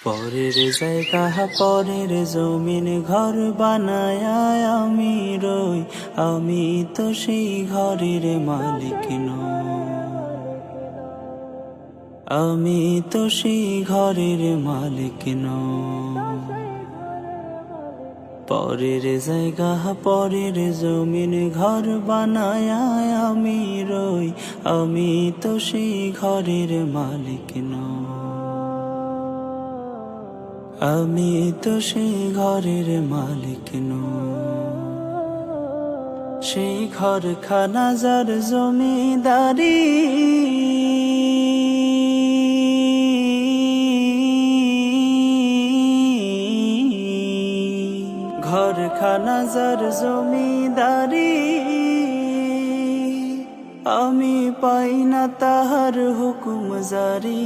পরের জায়গা পরের জমিন ঘর বানায় আমি রই, আমি তো সেই ঘরের মালিক নই। আমি তো সেই ঘরের মালিক নই। পরের জায়গা পরের জমিন ঘর বানায় আমি রই, আমি তো সেই ঘরের মালিক নই। আমি তো সেই ঘরের মালিক নই। সেই ঘরখানা যার জমিদারি, ঘরখানা যার জমিদারি, আমি পাই না তাহার হুকুম জারি।